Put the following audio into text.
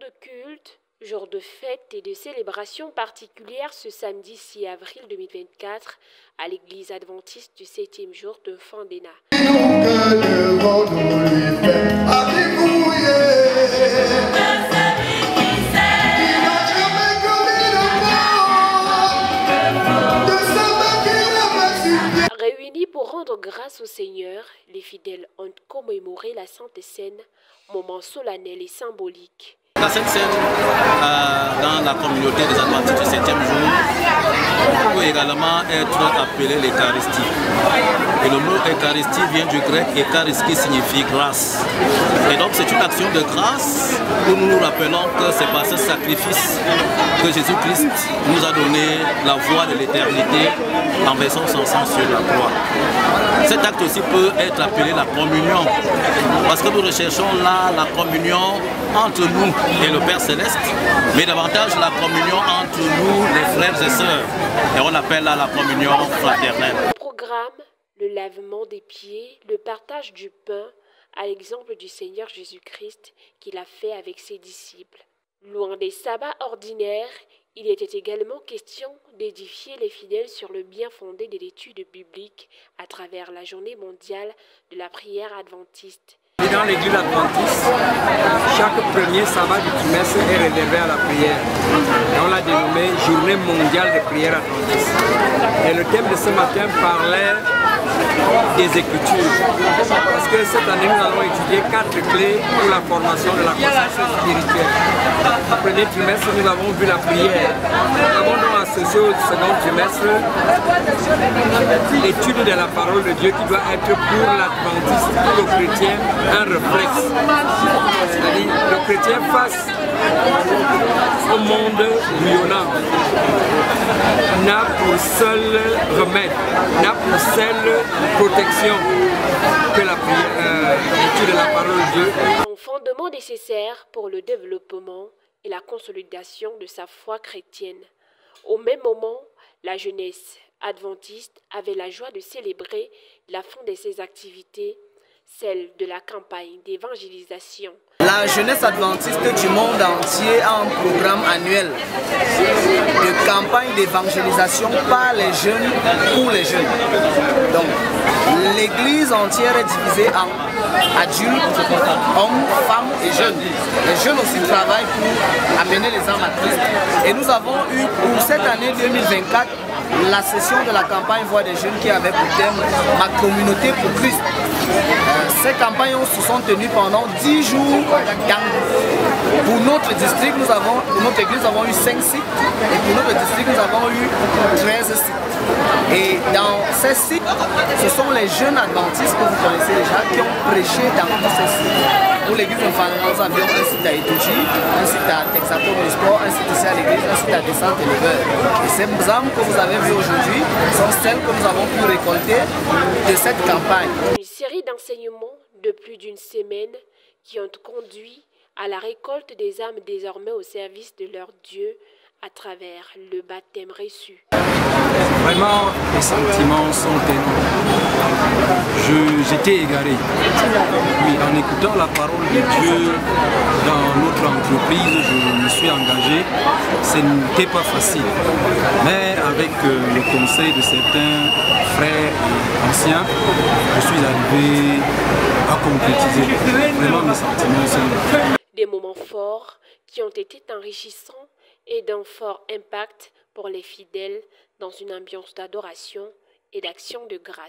de culte, jour de fête et de célébration particulière ce samedi 6 avril 2024 à l'église adventiste du 7e jour de Fandena. Réunis pour rendre grâce au Seigneur, les fidèles ont commémoré la Sainte Seine, moment solennel et symbolique. La Sainte Seine, dans la communauté des Adventistes du 7e jour, peut également être appelée l'Eucharistie. Et le mot Eucharistie vient du grec Eucharis qui signifie grâce. Et donc c'est une action de grâce où nous nous rappelons que c'est par ce sacrifice que Jésus-Christ nous a donné la voie de l'éternité en versant son sang sur la croix. Cet acte aussi peut être appelé la communion, parce que nous recherchons là la communion entre nous et le Père Céleste, mais davantage la communion entre nous, les frères et sœurs, et on appelle là la communion fraternelle. Le programme, le lavement des pieds, le partage du pain, à l'exemple du Seigneur Jésus-Christ qu'il a fait avec ses disciples. Loin des sabbats ordinaires, il était également question d'édifier les fidèles sur le bien fondé de l'étude biblique à travers la journée mondiale de la prière adventiste. Dans l'église adventiste, chaque premier sabbat du trimestre est réservé à la prière. Et on l'a dénommé Journée mondiale de prière adventiste. Et le thème de ce matin parlait des Écritures. Parce que cette année, nous allons étudier 4 clés pour la formation de la conscience spirituelle. Au premier trimestre, nous avons vu la prière. Nous avons donc associé au second trimestre l'étude de la parole de Dieu qui doit être pour l'adventiste, pour le chrétien, un réflexe. C'est-à-dire le chrétien face au monde bouillonnant n'a pour seul remède, n'a pour seule protection que la prière, l'étude de la parole de Dieu. Un fondement nécessaire pour le développement et la consolidation de sa foi chrétienne. Au même moment, la jeunesse adventiste avait la joie de célébrer la fin de ses activités, celle de la campagne d'évangélisation. La jeunesse adventiste du monde entier a un programme annuel de campagne d'évangélisation par les jeunes pour les jeunes. Donc, l'église entière est divisée en adultes, hommes, femmes et jeunes. Les jeunes aussi travaillent pour amener les âmes à Christ. Et nous avons eu pour cette année 2024 la session de la campagne Voix des jeunes qui avait pour thème « Ma communauté pour Christ ». Ces campagnes se sont tenues pendant 10 jours. Pour notre district, pour notre église, nous avons eu 5 sites. Et pour notre district, nous avons eu 13 sites. Et dans ces sites, ce sont les jeunes adventistes que vous connaissez déjà qui ont prêché dans tous ces sites. Pour l'église de Fandena, nous avions un site à Etoji, un site à Texaco Sport, un site ici à l'église, un site à Descente et Lever. Et ces âmes que vous avez vues aujourd'hui sont celles que nous avons pu récolter de cette campagne. Une série d'enseignements de plus d'une semaine qui ont conduit à la récolte des âmes désormais au service de leur Dieu à travers le baptême reçu. Vraiment, les sentiments sont énormes. J'étais égaré. Oui, en écoutant la parole de Dieu dans notre entreprise, je me suis engagé. Ce n'était pas facile. Mais avec le conseil de certains frères et anciens, je suis arrivé à concrétiser. Vraiment, mes sentiments sont... Des moments forts qui ont été enrichissants et d'un fort impact pour les fidèles dans une ambiance d'adoration et d'action de grâce.